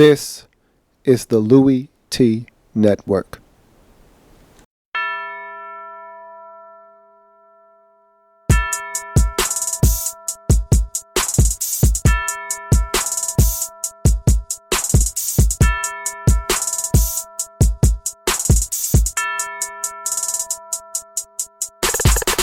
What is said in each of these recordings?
This is the Louie T Network.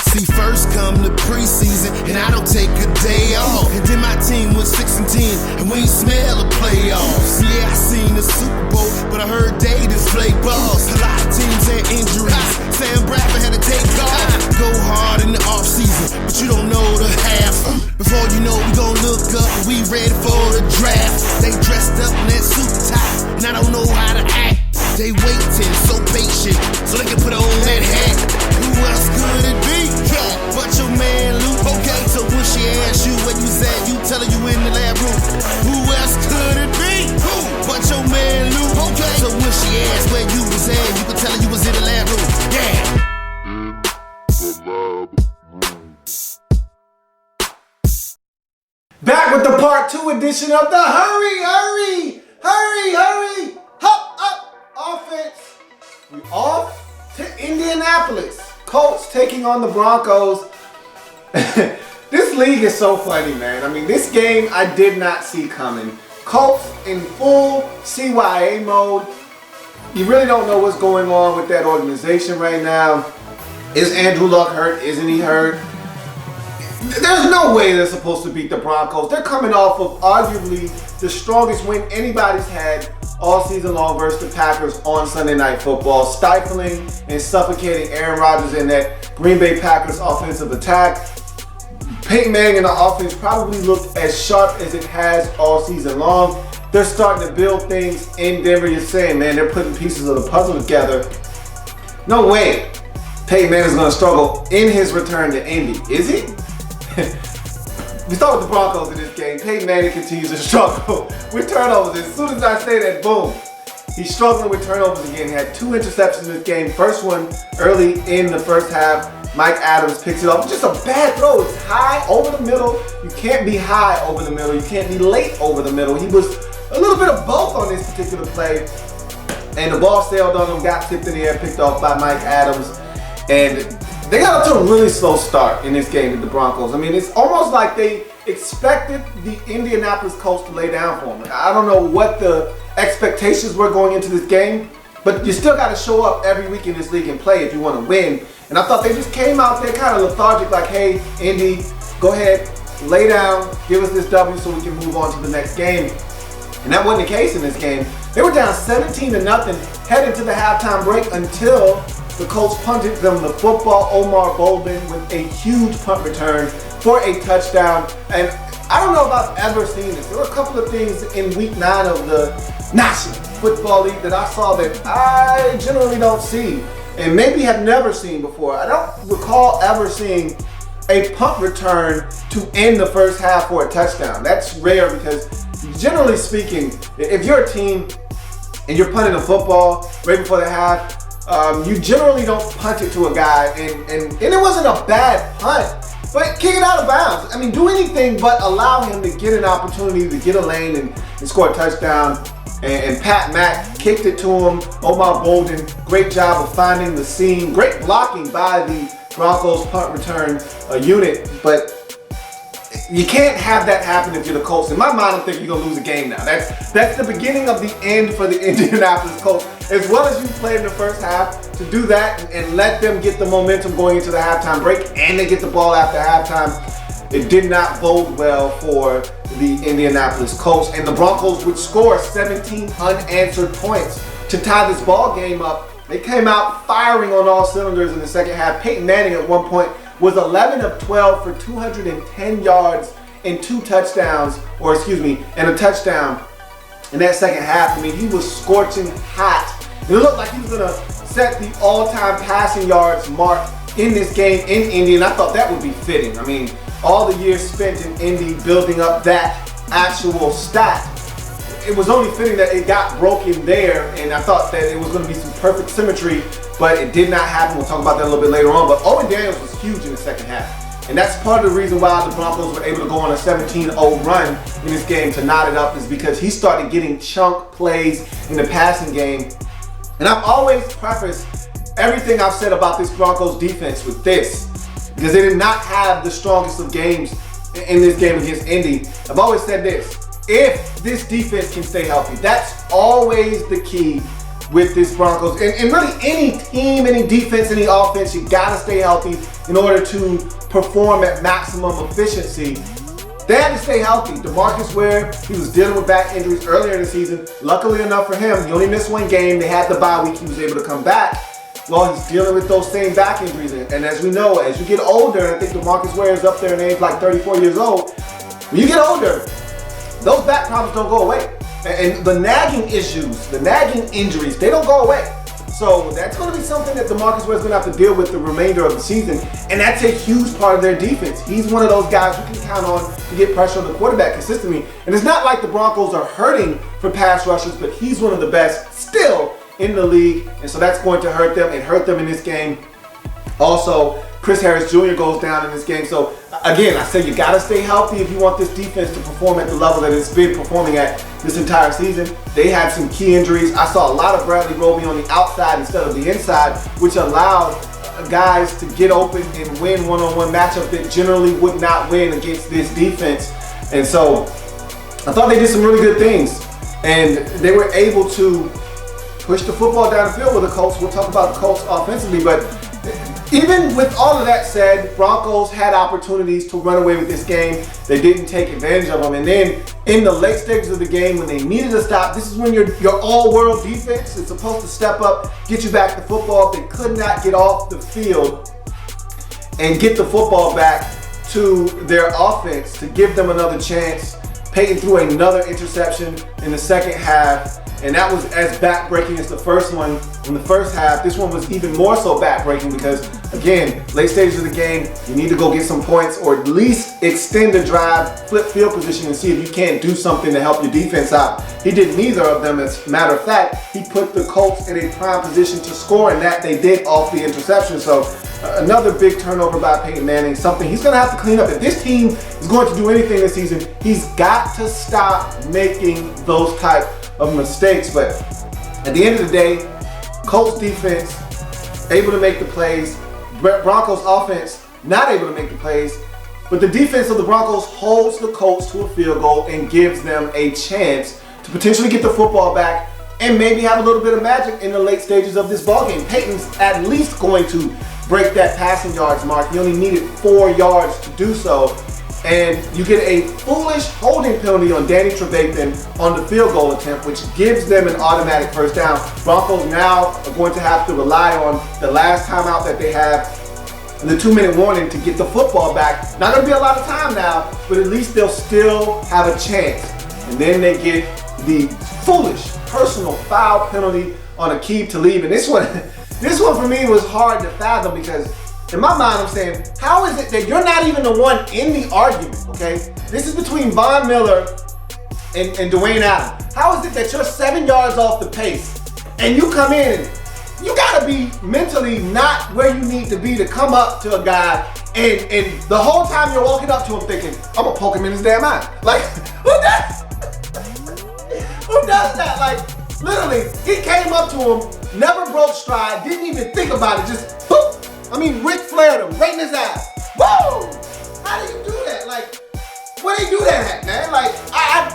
See, first come the preseason, and I don't take a day off. And then my team was 6-10, and we ain't smell the playoffs. Yeah, I seen the Super Bowl, but I heard they just play balls. A lot of teams had injuries. Sam Bradford had to take off. Go hard in the offseason, but you don't know the half. Before you know, we gon' look up, and we ready for the draft. They dressed up in that suit top, and I don't know how to act. They waiting, so patient, so they can put on that hat. Who else could it be? But your man Luke. Okay, so when she asks you where you at, you tell her you in the lab room. Who else could it be? But your man Luke. Okay, so when she asks where you was at, you can tell her you was in the lab room. Yeah. Back with the part 2 edition of the hurry hop up offense. We off to Indianapolis. Colts taking on the Broncos. This league is so funny, man. I mean, this game I did not see coming. Colts in full CYA mode. You really don't know what's going on with that organization right now. Is Andrew Luck hurt? Isn't he hurt? There's no way they're supposed to beat the Broncos. They're coming off of arguably the strongest win anybody's had all season long versus the Packers on Sunday Night Football, stifling and suffocating Aaron Rodgers in that Green Bay Packers offensive attack. Peyton Manning and the offense probably looked as sharp as it has all season long. They're starting to build things in Denver. You're saying, man, they're putting pieces of the puzzle together. No way Peyton Manning is going to struggle in his return to Indy, is he? We start with the Broncos in this game. Peyton Manning continues to struggle with turnovers. As soon as I say that, boom. He's struggling with turnovers again. He had 2 interceptions in this game. First one early in the first half. Mike Adams picks it up. Just a bad throw. It's high over the middle. You can't be high over the middle. You can't be late over the middle. He was a little bit of both on this particular play. And the ball sailed on him, got tipped in the air, picked off by Mike Adams. And they got up to a really slow start in this game with the Broncos. I mean, it's almost like they expected the Indianapolis Colts to lay down for them. I don't know what the expectations were going into this game, but you still got to show up every week in this league and play if you want to win. And I thought they just came out there kind of lethargic, like, hey, Indy, go ahead, lay down, give us this W so we can move on to the next game. And that wasn't the case in this game. They were down 17-0 heading to the halftime break until the Colts punted them the football. Omar Bolden with a huge punt return for a touchdown. And I don't know if I've ever seen this. There were a couple of things in week 9 of the National Football League that I saw that I generally don't see and maybe have never seen before. I don't recall ever seeing a punt return to end the first half for a touchdown. That's rare because generally speaking, if you're a team and you're punting a football right before the half, you generally don't punt it to a guy, and it wasn't a bad punt, but kick it out of bounds. I mean, do anything but allow him to get an opportunity to get a lane and score a touchdown. And Pat Mack kicked it to him. Omar Bolden, great job of finding the seam. Great blocking by the Broncos punt return unit, but you can't have that happen if you're the Colts. In my mind, I'm thinking you're going to lose a game now. That's the beginning of the end for the Indianapolis Colts. As well as you played in the first half, to do that and let them get the momentum going into the halftime break, and they get the ball after halftime, it did not bode well for the Indianapolis Colts. And the Broncos would score 17 unanswered points to tie this ball game up. They came out firing on all cylinders in the second half. Peyton Manning at one point was 11 of 12 for 210 yards and 2 touchdowns, and a touchdown in that second half. I mean, he was scorching hot. It looked like he was gonna set the all-time passing yards mark in this game in Indy, and I thought that would be fitting. I mean, all the years spent in Indy building up that actual stat, it was only fitting that it got broken there, and I thought that it was going to be some perfect symmetry, but it did not happen. We'll talk about that a little bit later on. But Owen Daniels was huge in the second half. And that's part of the reason why the Broncos were able to go on a 17-0 run in this game to knot it up, is because he started getting chunk plays in the passing game. And I've always prefaced everything I've said about this Broncos defense with this, because they did not have the strongest of games in this game against Indy. I've always said this: if this defense can stay healthy, that's always the key with this Broncos. And really any team, any defense, any offense, you gotta stay healthy in order to perform at maximum efficiency. They had to stay healthy. DeMarcus Ware, he was dealing with back injuries earlier in the season. Luckily enough for him, he only missed one game. They had the bye week. He was able to come back while he's dealing with those same back injuries. And as we know, as you get older, I think DeMarcus Ware is up there in age, like 34 years old. When you get older, those back problems don't go away. And the nagging issues, the nagging injuries, they don't go away. So that's going to be something that DeMarcus Ware is going to have to deal with the remainder of the season. And that's a huge part of their defense. He's one of those guys you can count on to get pressure on the quarterback consistently. And it's not like the Broncos are hurting for pass rushers, but he's one of the best still in the league. And so that's going to hurt them. It hurt them in this game. Also, Chris Harris Jr. goes down in this game. So again, I say you got to stay healthy if you want this defense to perform at the level that it's been performing at this entire season. They had some key injuries. I saw a lot of Bradley Roby on the outside instead of the inside, which allowed guys to get open and win one-on-one matchups that generally would not win against this defense. And so I thought they did some really good things. And they were able to push the football down the field with the Colts. We'll talk about the Colts offensively, but even with all of that said, Broncos had opportunities to run away with this game. They didn't take advantage of them. And then in the late stages of the game, when they needed to stop, this is when your all-world defense is supposed to step up, get you back the football. They could not get off the field and get the football back to their offense to give them another chance. Peyton threw another interception in the second half, and that was as back-breaking as the first one in the first half. This one was even more so back-breaking because, again, late stages of the game, you need to go get some points or at least extend the drive, flip field position, and see if you can't do something to help your defense out. He did neither of them. As a matter of fact, he put the Colts in a prime position to score, and that they did off the interception. So another big turnover by Peyton Manning, something he's going to have to clean up. If this team is going to do anything this season, he's got to stop making those type of mistakes. But at the end of the day, Colts defense able to make the plays, Broncos offense not able to make the plays, but the defense of the Broncos holds the Colts to a field goal and gives them a chance to potentially get the football back and maybe have a little bit of magic in the late stages of this ballgame. Peyton's at least going to break that passing yards mark. He only needed 4 yards to do so. And you get a foolish holding penalty on Danny Trevathan on the field goal attempt, which gives them an automatic first down. Broncos now are going to have to rely on the last timeout that they have and the 2-minute warning to get the football back. Not going to be a lot of time now, but at least they'll still have a chance. And then they get the foolish personal foul penalty on Aqib Talib. And this one for me was hard to fathom because in my mind, I'm saying, how is it that you're not even the one in the argument, okay? This is between Von Miller and Dwayne Allen. How is it that you're 7 yards off the pace and you come in and you gotta be mentally not where you need to be to come up to a guy and the whole time you're walking up to him thinking, I'm gonna poke him in his damn eye. Like, who does that? Like, literally, he came up to him, never broke stride, didn't even think about it, just boop. I mean, Ric Flair him right in his ass. Whoa! How do you do that? Like, where they do that at, man? Like,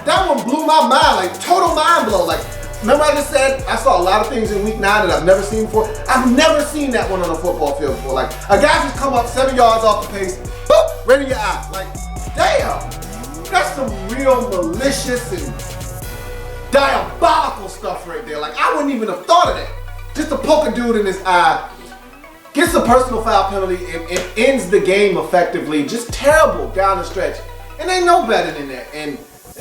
that one blew my mind, like total mind blow. Like, remember I just said I saw a lot of things in week 9 that I've never seen before? I've never seen that one on a football field before. Like, a guy just come up 7 yards off the pace, boop, right in your eye. Like, damn, that's some real malicious and diabolical stuff right there. Like, I wouldn't even have thought of that. Just to poke a dude in his eye. Gets a personal foul penalty and ends the game effectively. Just terrible down the stretch. And they know better than that. And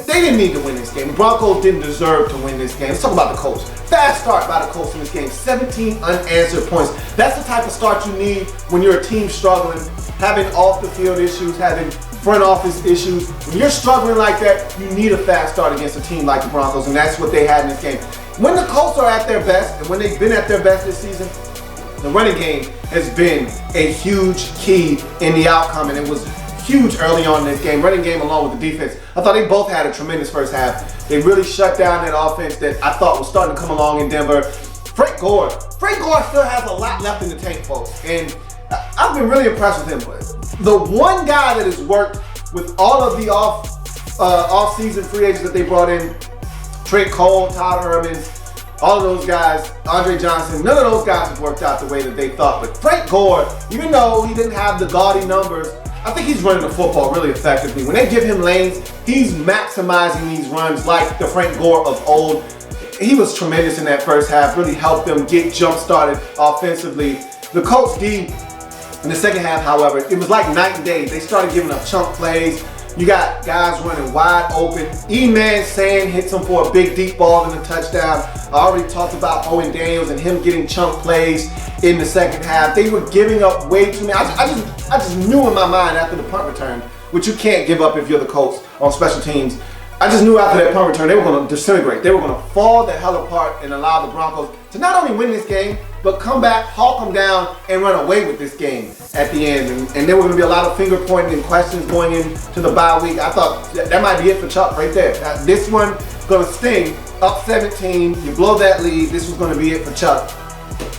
they didn't need to win this game. The Broncos didn't deserve to win this game. Let's talk about the Colts. Fast start by the Colts in this game. 17 unanswered points. That's the type of start you need when you're a team struggling, having off the field issues, having front office issues. When you're struggling like that, you need a fast start against a team like the Broncos. And that's what they had in this game. When the Colts are at their best, and when they've been at their best this season, the running game has been a huge key in the outcome, and it was huge early on in this game. Running game along with the defense. I thought they both had a tremendous first half. They really shut down that offense that I thought was starting to come along in Denver. Frank Gore still has a lot left in the tank, folks, and I've been really impressed with him. The one guy that has worked with all of the off-season free agents that they brought in, Trent Cole, Todd Herman, all of those guys, Andre Johnson, none of those guys have worked out the way that they thought. But Frank Gore, even though he didn't have the gaudy numbers, I think he's running the football really effectively. When they give him lanes, he's maximizing these runs like the Frank Gore of old. He was tremendous in that first half, really helped them get jump-started offensively. The Colts D in the second half, however, it was like night and day. They started giving up chunk plays. You got guys running wide open. E-Man Sand hits him for a big deep ball in the touchdown. I already talked about Owen Daniels and him getting chunk plays in the second half. They were giving up way too many. I just knew in my mind after the punt return, which you can't give up if you're the Colts on special teams. I just knew after that punt return they were going to disintegrate. They were going to fall the hell apart and allow the Broncos to not only win this game, but come back, hawk them down, and run away with this game at the end. And there were going to be a lot of finger pointing and questions going into the bye week. I thought that might be it for Chuck right there. This one going to sting. Up 17, you blow that lead. This was going to be it for Chuck.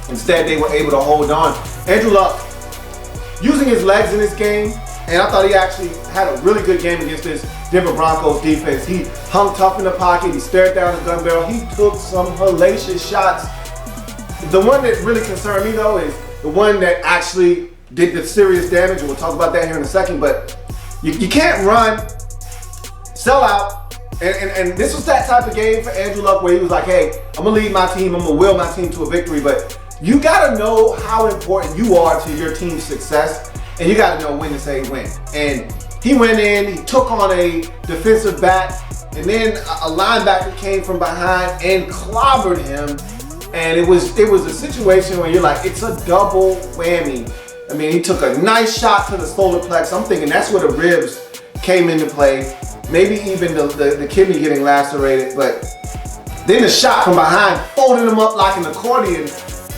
Instead, they were able to hold on. Andrew Luck using his legs in this game, and I thought he actually had a really good game against this Denver Broncos defense. He hung tough in the pocket. He stared down the gun barrel. He took some hellacious shots. The one that really concerned me, though, is the one that actually did the serious damage, and we'll talk about that here in a second, but you can't run, sell out, and this was that type of game for Andrew Luck where he was like, hey, I'm going to lead my team, I'm going to will my team to a victory, but you got to know how important you are to your team's success, and you got to know when to say when. And he went in, he took on a defensive back, and then a linebacker came from behind and clobbered him. And it was a situation where you're like, it's a double whammy. I mean, he took a nice shot to the solar plex. I'm thinking that's where the ribs came into play. Maybe even the kidney getting lacerated. But then the shot from behind folded him up like an accordion.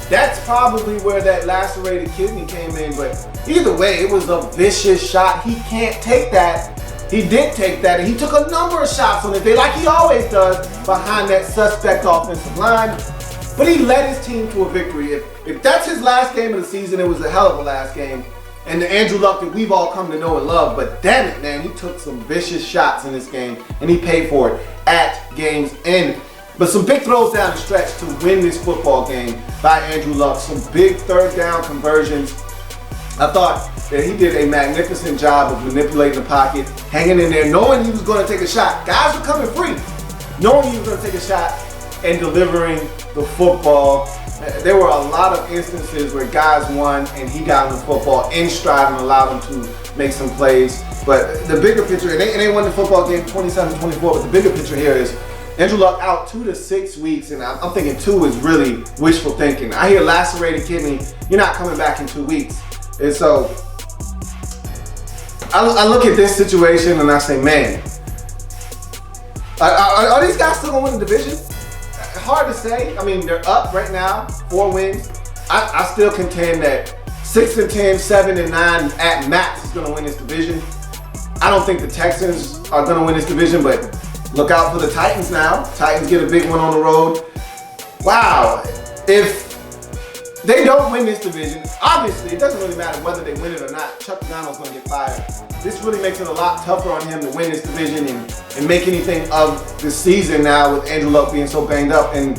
That's probably where that lacerated kidney came in. But either way, it was a vicious shot. He can't take that. He did take that, and he took a number of shots on the day, like he always does, behind that suspect offensive line. But he led his team to a victory. If that's his last game of the season, it was a hell of a last game. And the Andrew Luck that we've all come to know and love. But damn it, man, he took some vicious shots in this game, and he paid for it at game's end. But some big throws down the stretch to win this football game by Andrew Luck. Some big third down conversions. I thought that he did a magnificent job of manipulating the pocket, hanging in there, knowing he was going to take a shot. Guys were coming free, knowing he was going to take a shot and delivering the football. There were a lot of instances where guys won and he got on the football in stride and allowed them to make some plays. But the bigger picture, and they won the football game 27-24, but the bigger picture here is Andrew Luck out 2 to 6 weeks, and I'm thinking 2 is really wishful thinking. I hear lacerated kidney, you're not coming back in 2 weeks. And so I look at this situation and I say, man, are these guys still gonna win the division? Hard to say. I mean, they're up right now, 4 wins. I still contend that 6-10, 7-9 at max is gonna win this division. I don't think the Texans are gonna win this division, but look out for the Titans now. Titans get a big one on the road. Wow. If they don't win this division, obviously it doesn't really matter whether they win it or not. Chuck Donald's gonna get fired. This really makes it a lot tougher on him to win this division and make anything of the season now with Andrew Luck being so banged up. And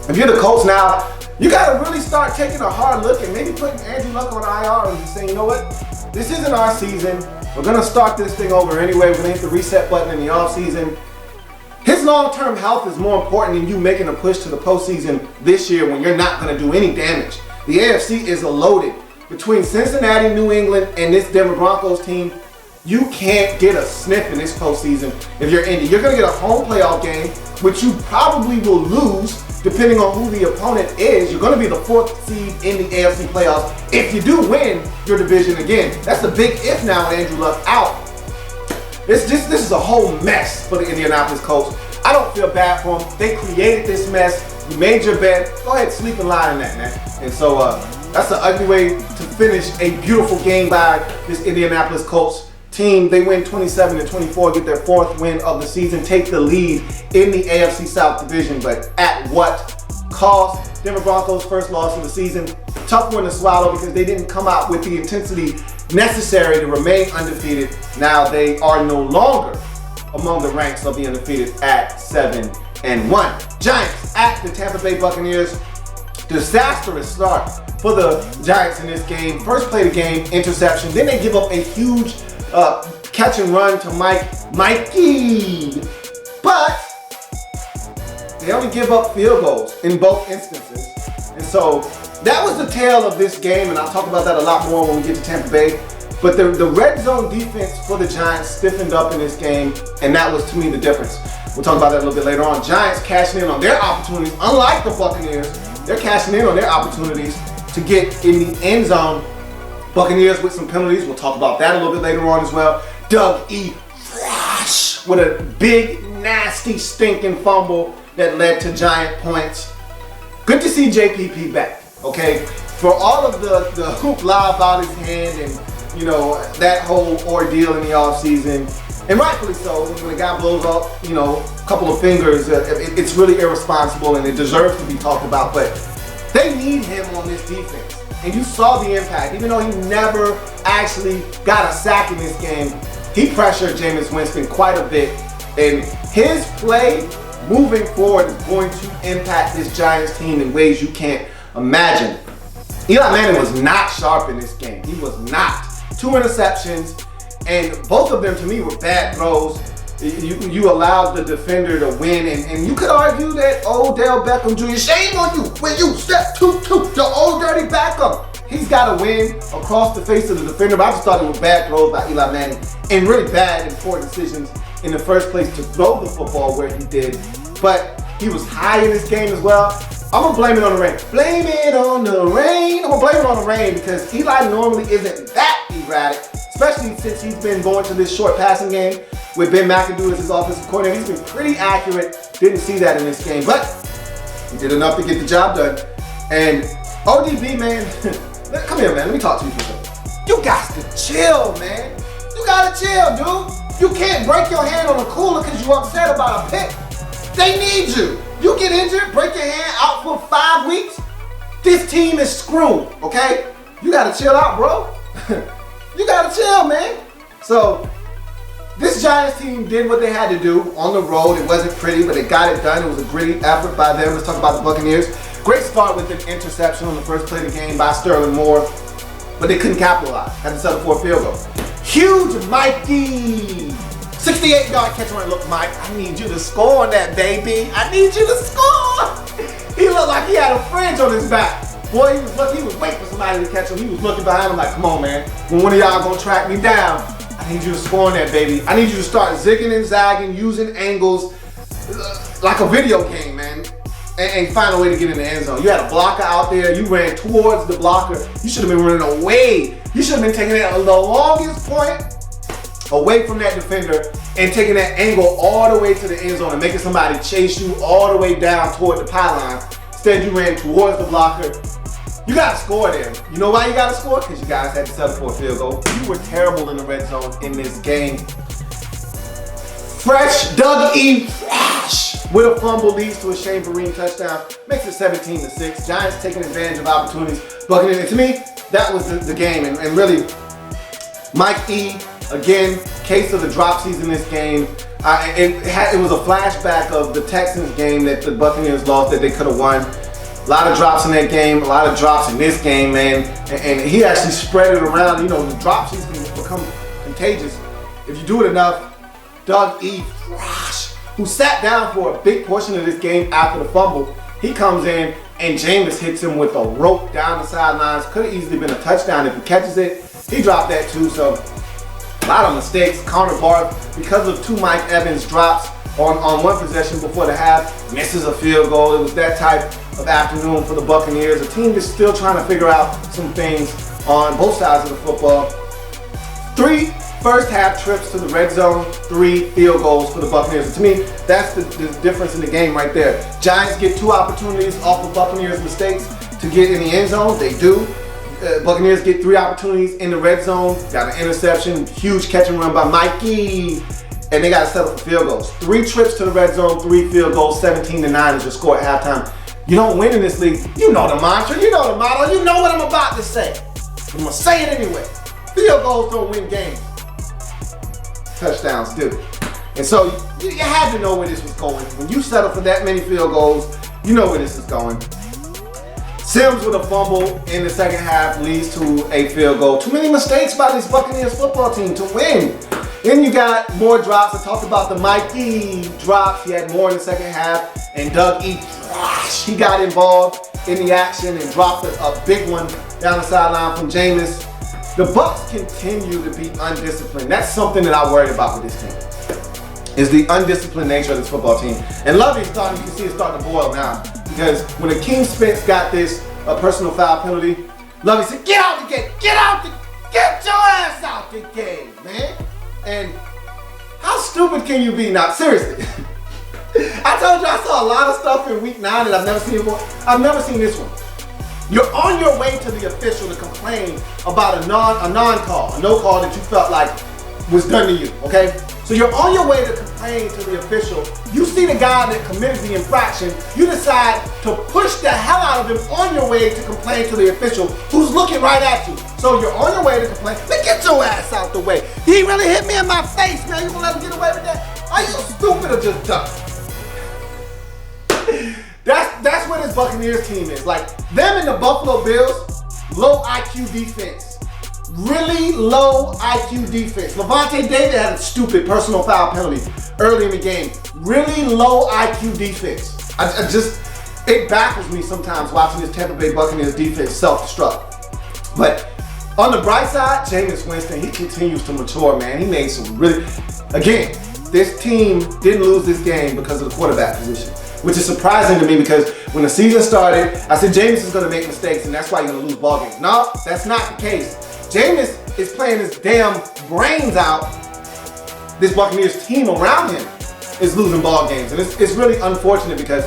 if you're the Colts now, you gotta really start taking a hard look and maybe putting Andrew Luck on IR and just saying, you know what? This isn't our season. We're gonna start this thing over anyway. We're gonna hit the reset button in the offseason. His long-term health is more important than you making a push to the postseason this year when you're not going to do any damage. The AFC is loaded. Between Cincinnati, New England, and this Denver Broncos team, you can't get a sniff in this postseason if you're Indy. You're going to get a home playoff game, which you probably will lose depending on who the opponent is. You're going to be the 4th seed in the AFC playoffs if you do win your division again. That's a big if now with Andrew Luck out. This is a whole mess for the Indianapolis Colts. I don't feel bad for them. They created this mess. You made your bed. Go ahead, sleep and lie in that, man. And so That's an ugly way to finish a beautiful game by this Indianapolis Colts team. They win 27-24, get their 4th win of the season, take the lead in the AFC South Division, but at what cost? Denver Broncos' first loss of the season. Tough one to swallow because they didn't come out with the intensity necessary to remain undefeated. Now they are no longer among the ranks of the undefeated at 7-1. Giants at the Tampa Bay Buccaneers. Disastrous start for the Giants in this game. First play of the game, interception. Then they give up a huge catch and run to Mikey. But they only give up field goals in both instances. And so that was the tale of this game, and I'll talk about that a lot more when we get to Tampa Bay. But the red zone defense for the Giants stiffened up in this game, and that was, to me, the difference. We'll talk about that a little bit later on. Giants cashing in on their opportunities, unlike the Buccaneers. They're cashing in on their opportunities to get in the end zone. Buccaneers with some penalties. We'll talk about that a little bit later on as well. Doug E. Flash with a big, nasty, stinking fumble that led to Giant points. Good to see JPP back, okay? For all of the hoopla about his hand and, you know, that whole ordeal in the offseason, and rightfully so, when a guy blows up, you know, a couple of fingers, it's really irresponsible and it deserves to be talked about, but they need him on this defense. And you saw the impact. Even though he never actually got a sack in this game, he pressured Jameis Winston quite a bit. And his play moving forward is going to impact this Giants team in ways you can't imagine. Eli Manning was not sharp in this game. He was not. 2 interceptions, and both of them to me were bad throws. You allowed the defender to win, and you could argue that Odell Beckham Jr., shame on you when you step 2-2, the old dirty Beckham. He's got to win across the face of the defender, but I just thought it was bad throws by Eli Manning and really bad and poor decisions in the first place to throw the football where he did. But he was high in this game as well. I'm going to blame it on the rain. Blame it on the rain. I'm going to blame it on the rain because Eli normally isn't that erratic, especially since he's been going to this short passing game with Ben McAdoo as his offensive coordinator. He's been pretty accurate. Didn't see that in this game, but he did enough to get the job done. And ODB, man, come here, man. Let me talk to you for a second. You got to chill, man. You got to chill, dude. You can't break your hand on a cooler because you're upset about a pick. They need you. You get injured, break your hand, out for 5 weeks, this team is screwed, okay? You gotta chill out, bro. You gotta chill, man. So, this Giants team did what they had to do on the road. It wasn't pretty, but they got it done. It was a gritty effort by them. Let's talk about the Buccaneers. Great start with an interception on the first play of the game by Sterling Moore, but they couldn't capitalize. Had to settle for a field goal. Huge Mikey. 68-yard catch run. Look, Mike, I need you to score on that, baby. I need you to score. He looked like he had a fringe on his back. Boy, he was waiting for somebody to catch him. He was looking behind him like, come on, man. When one of y'all gonna track me down, I need you to score on that, baby. I need you to start zigging and zagging, using angles like a video game, man, and find a way to get in the end zone. You had a blocker out there. You ran towards the blocker. You should have been running away. You should have been taking it the longest point away from that defender and taking that angle all the way to the end zone and making somebody chase you all the way down toward the pylon. Instead, you ran towards the blocker. You gotta score there. You know why you gotta score? Because you guys had to settle for a field goal. You were terrible in the red zone in this game. Fresh Doug E. Flash with a fumble leads to a Shane Vereen touchdown. Makes it 17-6. Giants taking advantage of opportunities. Buccaneers. And to me, that was the game. And really, Mike E. Again, case of the dropsies in this game. It was a flashback of the Texans game that the Buccaneers lost that they could have won. A lot of drops in that game, a lot of drops in this game, man. And he actually spread it around. You know, the dropsies can become contagious if you do it enough. Doug E. Flash, who sat down for a big portion of this game after the fumble, he comes in and Jameis hits him with a rope down the sidelines. Could have easily been a touchdown if he catches it. He dropped that too, so a lot of mistakes. Connor Barth, because of 2 Mike Evans drops on one possession before the half, misses a field goal. It was that type of afternoon for the Buccaneers. A team that's still trying to figure out some things on both sides of the football. 3 first half trips to the red zone, 3 field goals for the Buccaneers. And to me, that's the difference in the game right there. Giants get 2 opportunities off of Buccaneers' mistakes to get in the end zone. They do. Buccaneers get 3 opportunities in the red zone. Got an interception, huge catch and run by Mikey. And they got to settle for field goals. 3 trips to the red zone, 3 field goals, 17-9 is your score at halftime. You don't win in this league. You know the mantra, you know the motto, you know what I'm about to say. I'm gonna say it anyway. Field goals don't win games. Touchdowns do. And so you had to know where this was going. When you settle for that many field goals, you know where this is going. Sims with a fumble in the second half leads to a field goal. Too many mistakes by this Buccaneers football team to win. Then you got more drops. I talked about the Mikey drops. He had more in the second half. And Doug E. he got involved in the action and dropped a big one down the sideline from Jameis. The Bucs continue to be undisciplined. That's something that I worried about with this team, is the undisciplined nature of this football team. And Lovey's starting, you can see it's starting to boil now. Because when Akeem Spence got this personal foul penalty, Lovey said, get out the game, get your ass out the game, man. And how stupid can you be now? Seriously. I told you I saw a lot of stuff in week 9 that I've never seen before. I've never seen this one. You're on your way to the official to complain about a non-call, a no call that you felt like was done to you, okay? So you're on your way to complain to the official. You see the guy that committed the infraction. You decide to push the hell out of him on your way to complain to the official who's looking right at you. So you're on your way to complain. Then get your ass out the way. He really hit me in my face, man. You gonna let him get away with that? Are you stupid or just dumb? That's where this Buccaneers team is. Like, them and the Buffalo Bills, low IQ defense. Really low IQ defense. Levante David had a stupid personal foul penalty early in the game. Really low IQ defense. It baffles me sometimes watching this Tampa Bay Buccaneers defense self-destruct. But on the bright side, Jameis Winston, he continues to mature, man. He made some really, again, this team didn't lose this game because of the quarterback position, which is surprising to me because when the season started, I said Jameis is going to make mistakes and that's why you're going to lose ball games. No, that's not the case. Jameis is playing his damn brains out. This Buccaneers team around him is losing ball games. And it's really unfortunate because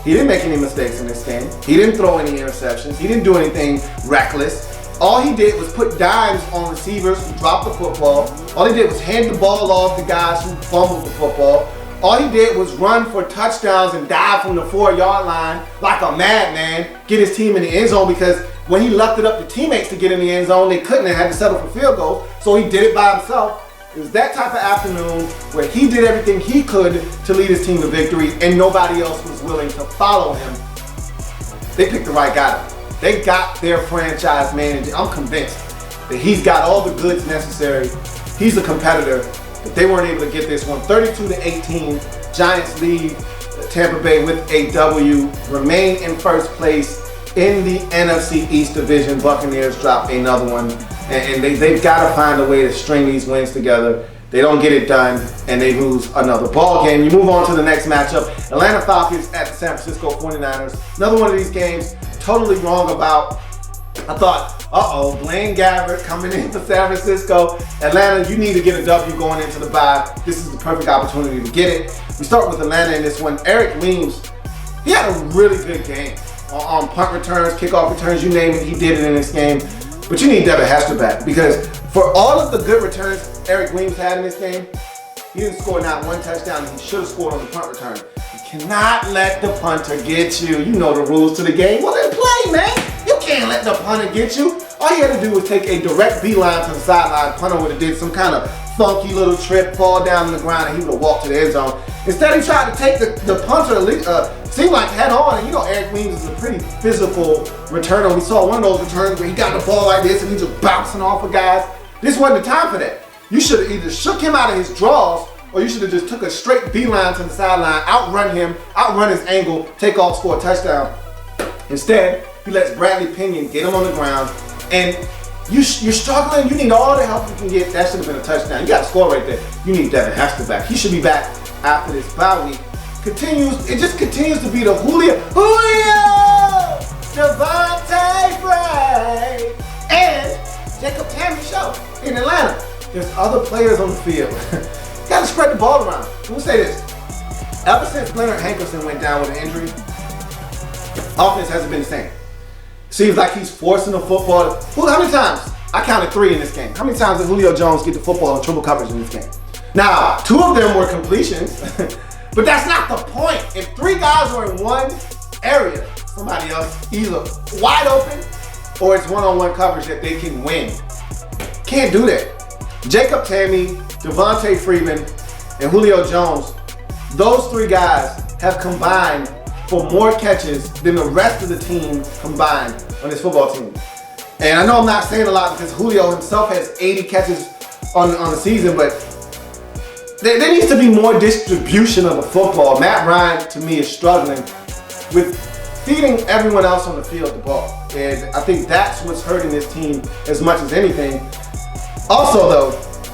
he didn't make any mistakes in this game. He didn't throw any interceptions. He didn't do anything reckless. All he did was put dimes on receivers who dropped the football. All he did was hand the ball off to guys who fumbled the football. All he did was run for touchdowns and dive from the 4-yard line like a madman, get his team in the end zone because when he left it up to teammates to get in the end zone, they couldn't and had to settle for field goals. So he did it by himself. It was that type of afternoon where he did everything he could to lead his team to victory and nobody else was willing to follow him. They picked the right guy. They got their franchise manager. I'm convinced that he's got all the goods necessary. He's a competitor, but they weren't able to get this one. 32-18, Giants lead Tampa Bay with a W, remain in first place in the NFC East Division. Buccaneers drop another one, and they've got to find a way to string these wins together. They don't get it done, and they lose another ball game. You move on to the next matchup. Atlanta Falcons at the San Francisco 49ers. Another one of these games, totally wrong about. I thought, Blaine Gabbert coming in for San Francisco. Atlanta, you need to get a W going into the bye. This is the perfect opportunity to get it. We start with Atlanta in this one. Eric Weems, he had a really good game. On punt returns, kickoff returns, you name it, he did it in this game. But you need Devin Hester back because for all of the good returns Eric Weems had in this game, he didn't score not one touchdown and he should have scored on the punt return. You cannot let the punter get you. You know the rules to the game. Well, then play, man. You can't let the punter get you. All he had to do was take a direct beeline to the sideline. Punter would have did some kind of funky little trip, fall down on the ground, and he would have walked to the end zone. Instead, he tried to take the punter, seemed like head on, and you know Eric Weems is a pretty physical returner. We saw one of those returns where he got the ball like this and he's just bouncing off of guys. This wasn't the time for that. You should have either shook him out of his draws or you should have just took a straight beeline to the sideline, outrun him, outrun his angle, take off, score a touchdown. Instead, he lets Bradley Pinion get him on the ground, and you're struggling. You need all the help you can get. That should have been a touchdown. You got to score right there. You need Devin Hester back. He should be back after this bye week. It just continues to be the Julio, Devontae Bray, and Jacob Tammey show in Atlanta. There's other players on the field. You got to spread the ball around. We'll say this. Ever since Leonard Hankerson went down with an injury, offense hasn't been the same. Seems like he's forcing the football. How many times? I counted 3 in this game. How many times did Julio Jones get the football in triple coverage in this game? Now, 2 of them were completions, but that's not the point. If 3 guys are in one area, somebody else either wide open or it's one-on-one coverage that they can win. Can't do that. Jacob Tamme, Devontae Freeman, and Julio Jones, those 3 guys have combined for more catches than the rest of the team combined on this football team. And I know I'm not saying a lot because Julio himself has 80 catches on the season, but there needs to be more distribution of the football. Matt Ryan, to me, is struggling with feeding everyone else on the field the ball. And I think that's what's hurting this team as much as anything. Also, though,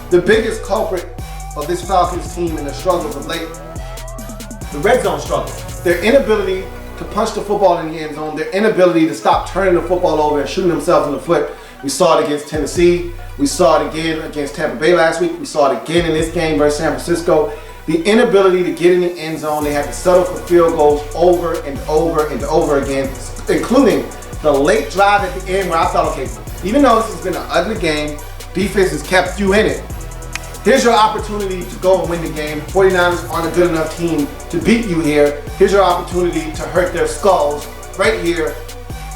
the biggest culprit of this Falcons team in the struggles of late, the red zone struggle. Their inability to punch the football in the end zone, their inability to stop turning the football over and shooting themselves in the foot. We saw it against Tennessee. We saw it again against Tampa Bay last week. We saw it again in this game versus San Francisco. The inability to get in the end zone, they had to settle for field goals over and over and over again, including the late drive at the end where I thought, okay, even though this has been an ugly game, defense has kept you in it. Here's your opportunity to go and win the game. 49ers aren't a good enough team to beat you here. Here's your opportunity to hurt their skulls right here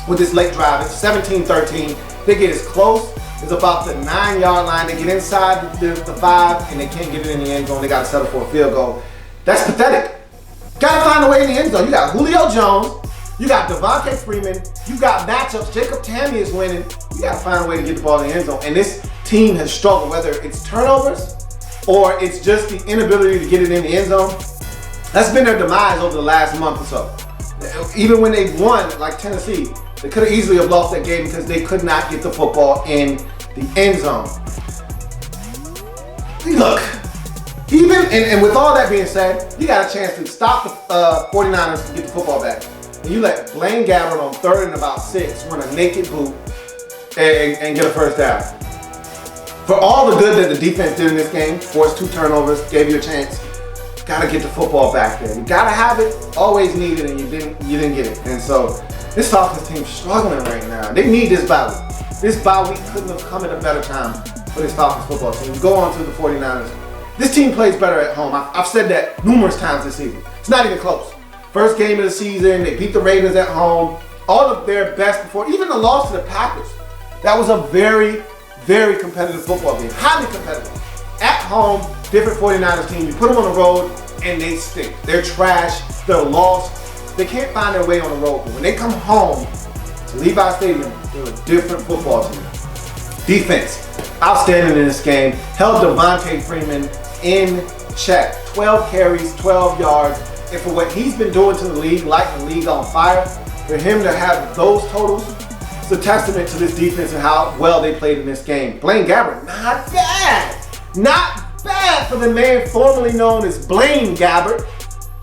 with this late drive. It's 17-13. They get as close as about the 9-yard line. They get inside the 5 and they can't get it in the end zone. They got to settle for a field goal. That's pathetic. Got to find a way in the end zone. You got Julio Jones. You got Devontae Freeman. You got matchups. Jacob Tamme is winning. You got to find a way to get the ball in the end zone. And this team has struggled, whether it's turnovers or it's just the inability to get it in the end zone. That's been their demise over the last month or so. Even when they won, like Tennessee, they could have easily have lost that game because they could not get the football in the end zone. Look, even, and with all that being said, you got a chance to stop the 49ers to get the football back. And you let Blaine Gabbert on 3rd and about 6 run a naked boot and get a first down. For all the good that the defense did in this game, forced 2 turnovers, gave you a chance, gotta get the football back there. You gotta have it, always need it, and you didn't get it. And so this Falcons team's struggling right now. They need this bye week. This bye week couldn't have come at a better time for this Falcons football team. Go on to the 49ers. This team plays better at home. I've said that numerous times this season. It's not even close. First game of the season, they beat the Ravens at home. All of their best before, even the loss to the Packers. That was a very, very competitive football game. Highly competitive. At home, different 49ers team. You put them on the road and they stink. They're trash. They're lost. They can't find their way on the road. But when they come home to Levi Stadium, they're a different football team. Defense, outstanding in this game. Held Devontae Freeman in check. 12 carries, 12 yards. And for what he's been doing to the league, lighting the league on fire, for him to have those totals, it's a testament to this defense and how well they played in this game. Blaine Gabbert, not bad. Not bad for the man formerly known as Blaine Gabbert.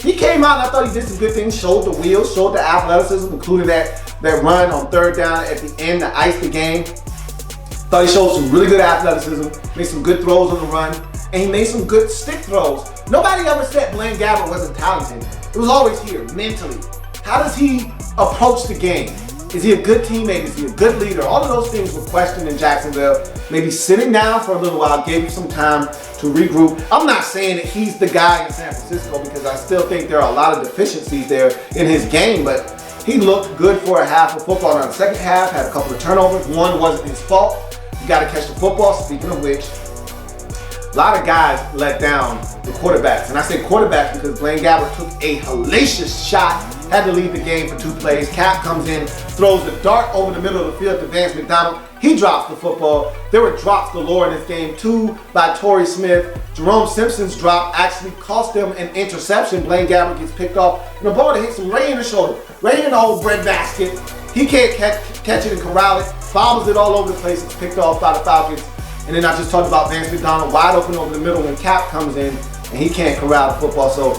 He came out and I thought he did some good things, showed the wheels, showed the athleticism, including that run on 3rd down at the end to ice the game. Thought he showed some really good athleticism, made some good throws on the run, and he made some good stick throws. Nobody ever said Blaine Gabbert wasn't talented. It was always here, mentally. How does he approach the game? Is he a good teammate? Is he a good leader? All of those things were questioned in Jacksonville. Maybe sitting down for a little while gave him some time to regroup. I'm not saying that he's the guy in San Francisco because I still think there are a lot of deficiencies there in his game, but he looked good for a half of football. Now the second half had a couple of turnovers. One wasn't his fault. You got to catch the football. Speaking of which, a lot of guys let down the quarterbacks. And I say quarterbacks because Blaine Gabbert took a hellacious shot, had to leave the game for 2 plays. Cap comes in, throws the dart over the middle of the field to Vance McDonald. He drops the football. There were drops galore in this game. 2 by Torrey Smith. Jerome Simpson's drop actually cost them an interception. Blaine Gabbert gets picked off. And the ball that hits him right in the shoulder, right in the old breadbasket. He can't catch it and corral it. Bobbles it all over the place. It's picked off by the Falcons. And then I just talked about Vance McDonald wide open over the middle when Cap comes in and he can't corral the football. So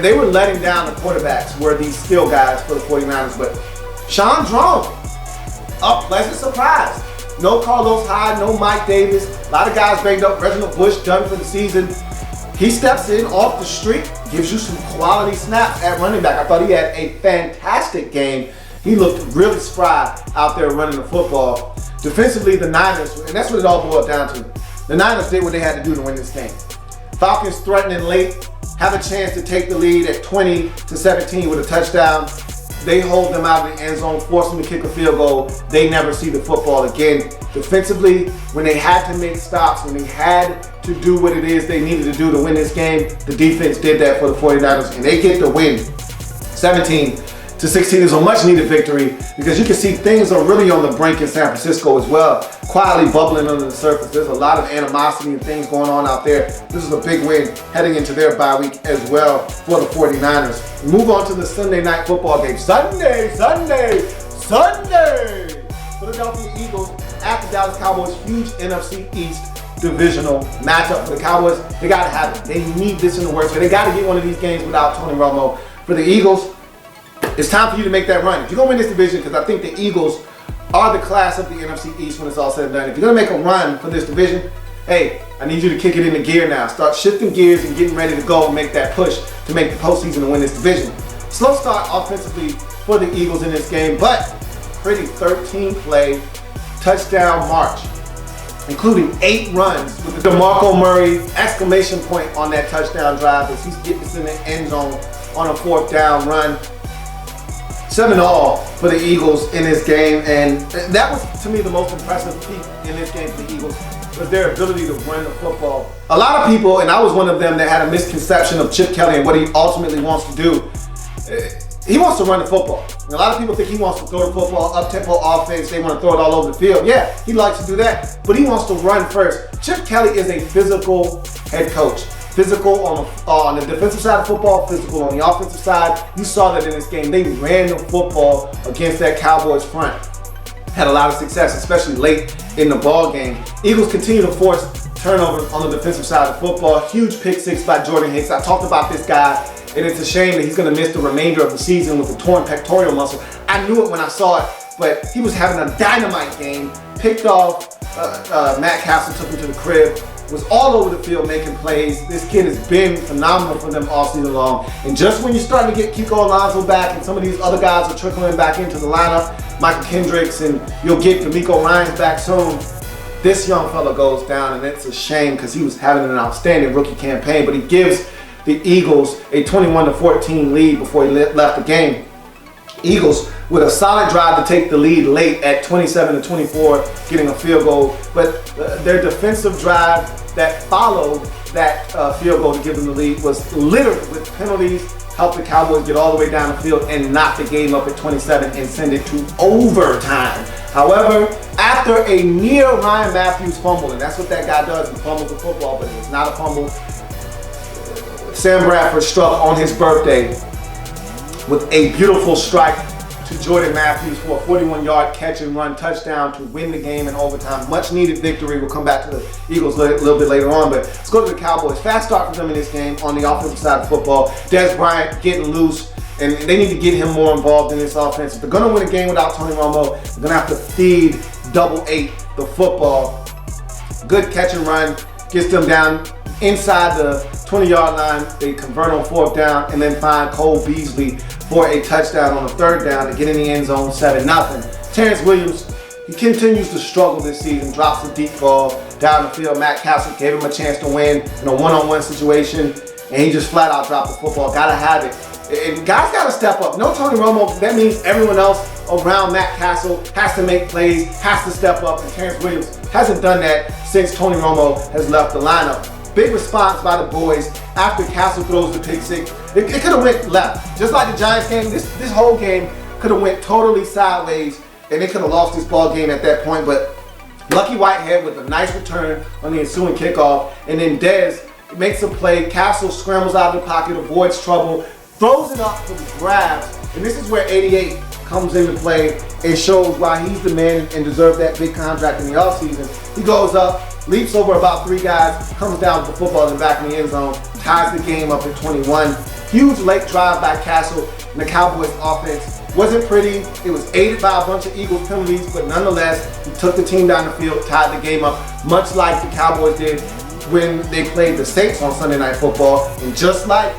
they were letting down the quarterbacks, were these skill guys for the 49ers. But Sean Drone, a pleasant surprise. No Carlos Hyde, no Mike Davis. A lot of guys banged up. Reginald Bush done for the season. He steps in off the street, gives you some quality snaps at running back. I thought he had a fantastic game. He looked really spry out there running the football. Defensively, the Niners, and that's what it all boiled down to. The Niners did what they had to do to win this game. Falcons threatening late, have a chance to take the lead at 20-17 with a touchdown. They hold them out of the end zone, force them to kick a field goal. They never see the football again. Defensively, when they had to make stops, when they had to do what it is they needed to do to win this game, the defense did that for the 49ers, and they get the win. 17-16 is a much needed victory because you can see things are really on the brink in San Francisco as well, quietly bubbling under the surface. There's a lot of animosity and things going on out there. This is a big win heading into their bye week as well for the 49ers. We move on to the Sunday night football game. Sunday! Philadelphia Eagles at the Dallas Cowboys. Huge NFC East divisional matchup for the Cowboys. They gotta have it. They need this in the works. They gotta get one of these games without Tony Romo. For the Eagles, it's time for you to make that run. If you're gonna win this division, because I think the Eagles are the class of the NFC East when it's all said and done. If you're gonna make a run for this division, hey, I need you to kick it into gear now. Start shifting gears and getting ready to go and make that push to make the postseason and win this division. Slow start offensively for the Eagles in this game, but pretty 13-play touchdown march, including 8 runs with the DeMarco Murray exclamation point on that touchdown drive as he's getting us in the end zone on a 4th down run. 7-all for the Eagles in this game, and that was, to me, the most impressive feat in this game for the Eagles was their ability to run the football. A lot of people, and I was one of them, that had a misconception of Chip Kelly and what he ultimately wants to do. He wants to run the football. And a lot of people think he wants to throw the football, up-tempo offense, they want to throw it all over the field. Yeah, he likes to do that, but he wants to run first. Chip Kelly is a physical head coach. Physical on the defensive side of football, physical on the offensive side. You saw that in this game. They ran the football against that Cowboys front. Had a lot of success, especially late in the ball game. Eagles continue to force turnovers on the defensive side of football. Huge pick 6 by Jordan Hicks. I talked about this guy, and it's a shame that he's going to miss the remainder of the season with a torn pectoral muscle. I knew it when I saw it, but he was having a dynamite game. Picked off, Matt Castle took him to the crib. Was all over the field making plays. This kid has been phenomenal for them all season long. And just when you're starting to get Kiko Alonso back and some of these other guys are trickling back into the lineup, Michael Kendricks, and you'll get D'Amico Ryans back soon, this young fella goes down, and it's a shame because he was having an outstanding rookie campaign, but he gives the Eagles a 21-14 lead before he left the game. Eagles with a solid drive to take the lead late at 27-24, getting a field goal. But their defensive drive that followed that field goal to give them the lead was littered with penalties, helped the Cowboys get all the way down the field and knock the game up at 27 and send it to overtime. However, after a near Ryan Matthews fumble, and that's what that guy does, he fumbles the football, but it's not a fumble. Sam Bradford struck on his birthday with a beautiful strike to Jordan Matthews for a 41-yard catch and run touchdown to win the game in overtime. Much needed victory. We'll come back to the Eagles a little bit later on, but let's go to the Cowboys. Fast start for them in this game on the offensive side of football. Dez Bryant getting loose, and they need to get him more involved in this offense. If they're going to win a game without Tony Romo, they're going to have to feed double 8 the football. Good catch and run gets them down inside the 20-yard line. They convert on 4th down and then find Cole Beasley for a touchdown on the 3rd down to get in the end zone 7-0. Terrence Williams, he continues to struggle this season, drops a deep ball down the field. Matt Castle gave him a chance to win in a one-on-one situation, and he just flat out dropped the football. Gotta have it. And guys gotta step up. No Tony Romo, that means everyone else around Matt Castle has to make plays, has to step up, and Terrence Williams hasn't done that since Tony Romo has left the lineup. Big response by the boys after Castle throws the pick 6. It could have went left. Just like the Giants game, this whole game could have went totally sideways, and they could have lost this ball game at that point. But Lucky Whitehead with a nice return on the ensuing kickoff, and then Dez makes a play. Castle scrambles out of the pocket, avoids trouble, throws it up for the grabs, and this is where 88 comes into play and shows why he's the man and deserved that big contract in the offseason. He goes up, leaps over about 3 guys, comes down with the football in the back of the end zone, ties the game up at 21. Huge late drive by Castle, and the Cowboys offense wasn't pretty. It was aided by a bunch of Eagles penalties, but nonetheless, he took the team down the field, tied the game up, much like the Cowboys did when they played the Saints on Sunday Night Football. And just like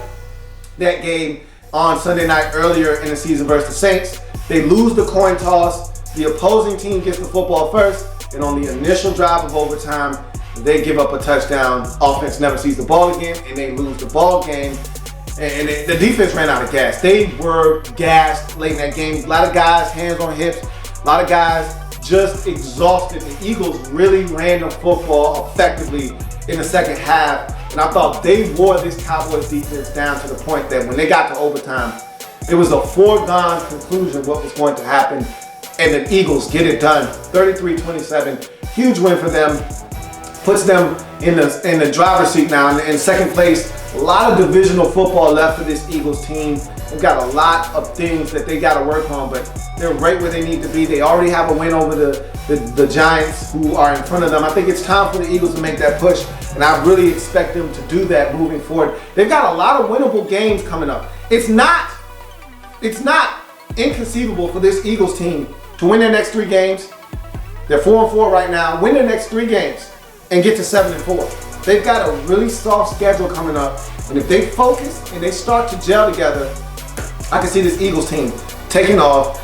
that game on Sunday night earlier in the season versus the Saints, They lose the coin toss. The opposing team gets the football first, and on the initial drive of overtime, they give up a touchdown. Offense never sees the ball again, and they lose the ball game. And the defense ran out of gas. They were gassed late in that game. A lot of guys, hands on hips. A lot of guys just exhausted. The Eagles really ran the football effectively in the second half. And I thought they wore this Cowboys defense down to the point that when they got to overtime, it was a foregone conclusion what was going to happen. And the Eagles get it done. 33-27. Huge win for them. Puts them in the driver's seat now in second place. A lot of divisional football left for this Eagles team. They've got a lot of things that they got to work on, but they're right where they need to be. They already have a win over the Giants, who are in front of them. I think it's time for the Eagles to make that push, and I really expect them to do that moving forward. They've got a lot of winnable games coming up. It's not inconceivable for this Eagles team to win their next 3 games. They're 4-4 right now. Win their next 3 games and get to 7-4. They've got a really soft schedule coming up, and if they focus and they start to gel together, I can see this Eagles team taking off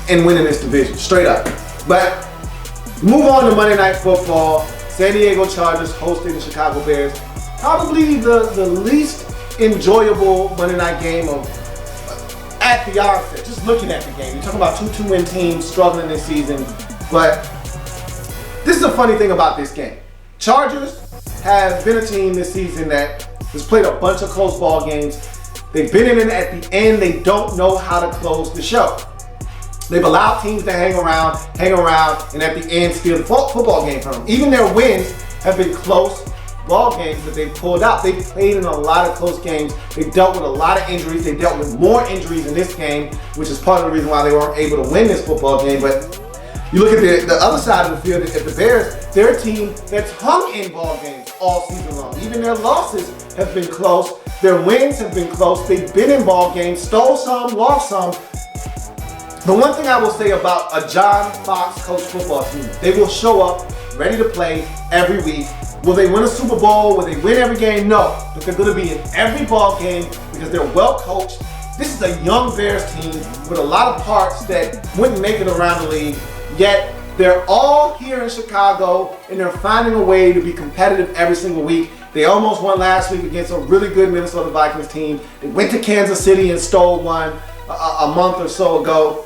and winning this division, straight up. But move on to Monday Night Football. San Diego Chargers hosting the Chicago Bears. Probably the least enjoyable Monday night game at the onset, just looking at the game. You're talking about 2 2-win teams struggling this season, but this is a funny thing about this game. Chargers have been a team this season that has played a bunch of close ball games. They've been in it at the end. They don't know how to close the show. They've allowed teams to hang around, and at the end steal the football game from them. Even their wins have been close ball games that they've pulled out. They've played in a lot of close games. They've dealt with a lot of injuries. They dealt with more injuries in this game, which is part of the reason why they weren't able to win this football game. But you look at the other side of the field, at the Bears, they're a team that's hung in ball games all season long. Even their losses have been close. Their wins have been close. They've been in ball games, stole some, lost some. The one thing I will say about a John Fox coach football team, they will show up ready to play every week. Will they win a Super Bowl? Will they win every game? No. But they're going to be in every ball game because they're well coached. This is a young Bears team with a lot of parts that wouldn't make it around the league. Yet they're all here in Chicago, and they're finding a way to be competitive every single week. They almost won last week against a really good Minnesota Vikings team. They went to Kansas City and stole one a month or so ago.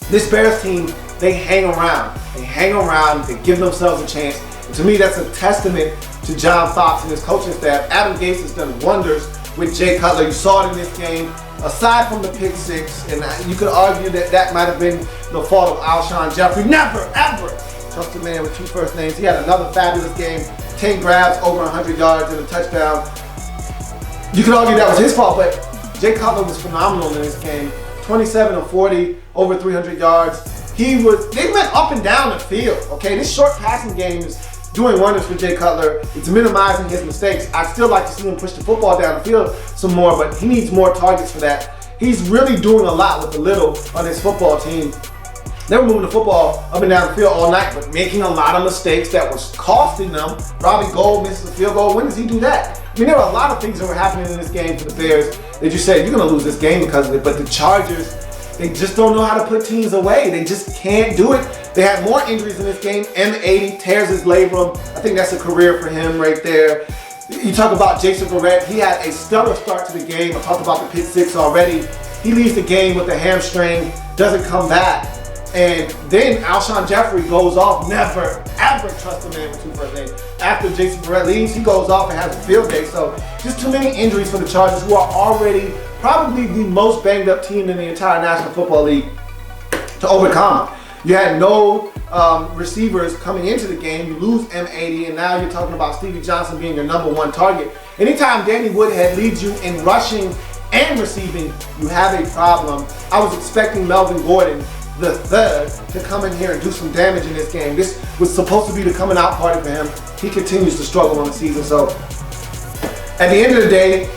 This Bears team, they hang around. They give themselves a chance. And to me, that's a testament to John Fox and his coaching staff. Adam Gase has done wonders with Jay Cutler. You saw it in this game. Aside from the pick 6, and you could argue that might have been the fault of Alshon Jeffrey. Never, ever trust a man with 2 first names. He had another fabulous game. 10 grabs, over 100 yards, and a touchdown. You could argue that was his fault, but Jay Cutler was phenomenal in this game. 27 of 40, over 300 yards. They went up and down the field, okay? This short passing game is doing wonders for Jay Cutler. It's minimizing his mistakes. I'd still like to see him push the football down the field some more, but he needs more targets for that. He's really doing a lot with the little on his football team. They were moving the football up and down the field all night, but making a lot of mistakes that was costing them. Robbie Gould misses a field goal. When does he do that? I mean, there were a lot of things that were happening in this game for the Bears that you said, you're going to lose this game because of it, but the Chargers, they just don't know how to put teams away. They just can't do it. They had more injuries in this game. M80 tears his labrum. I think that's a career for him right there. You talk about Jason Verrett. He had a stellar start to the game. I talked about the pick 6 already. He leaves the game with a hamstring, doesn't come back. And then Alshon Jeffrey goes off. Never, ever trust a man with 2 first names. After Jason Verrett leaves, he goes off and has a field day. So just too many injuries for the Chargers, who are already probably the most banged up team in the entire National Football League, to overcome. You had no receivers coming into the game. You lose M80, and now you're talking about Stevie Johnson being your number 1 target. Anytime Danny Woodhead leads you in rushing and receiving, you have a problem. I was expecting Melvin Gordon the third to come in here and do some damage in this game. This was supposed to be the coming out party for him. He continues to struggle on the season. So at the end of the day,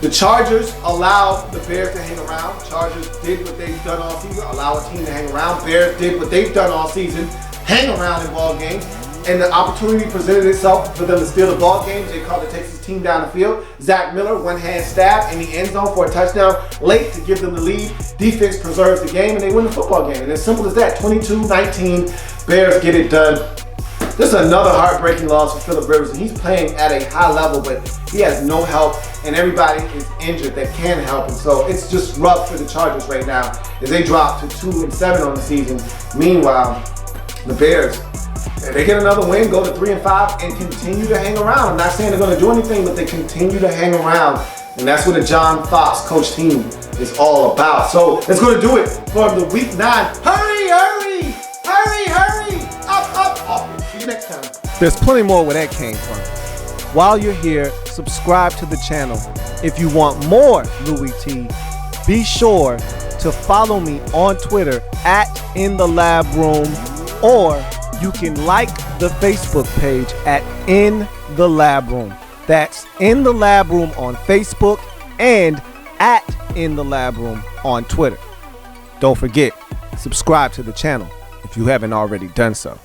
the Chargers allowed the Bears to hang around. Chargers did what they've done all season, allow a team to hang around. Bears did what they've done all season, hang around in ball games. and the opportunity presented itself for them to steal the ball game. They called the Texas team down the field. Zach Miller, one-hand stab in the end zone for a touchdown late to give them the lead. Defense preserves the game, and they win the football game. And as simple as that, 22-19, Bears get it done. This is another heartbreaking loss for Phillip Rivers, and he's playing at a high level, but he has no help, and everybody is injured that can help him. So it's just rough for the Chargers right now as they drop to 2-7 on the season. Meanwhile, the Bears, they get another win, go to 3-5, and continue to hang around. I'm not saying they're going to do anything, but they continue to hang around, and that's what a John Fox coach team is all about. So that's going to do it for the Week 9. Hurry, hurry, hurry, hurry, up. See you next time. There's plenty more where that came from. While you're here, subscribe to the channel. If you want more Louie T, be sure to follow me on Twitter at @InTheLabRoom, or you can like the Facebook page at In the Lab Room. That's In the Lab Room on Facebook and at In the Lab Room on Twitter. Don't forget, subscribe to the channel if you haven't already done so.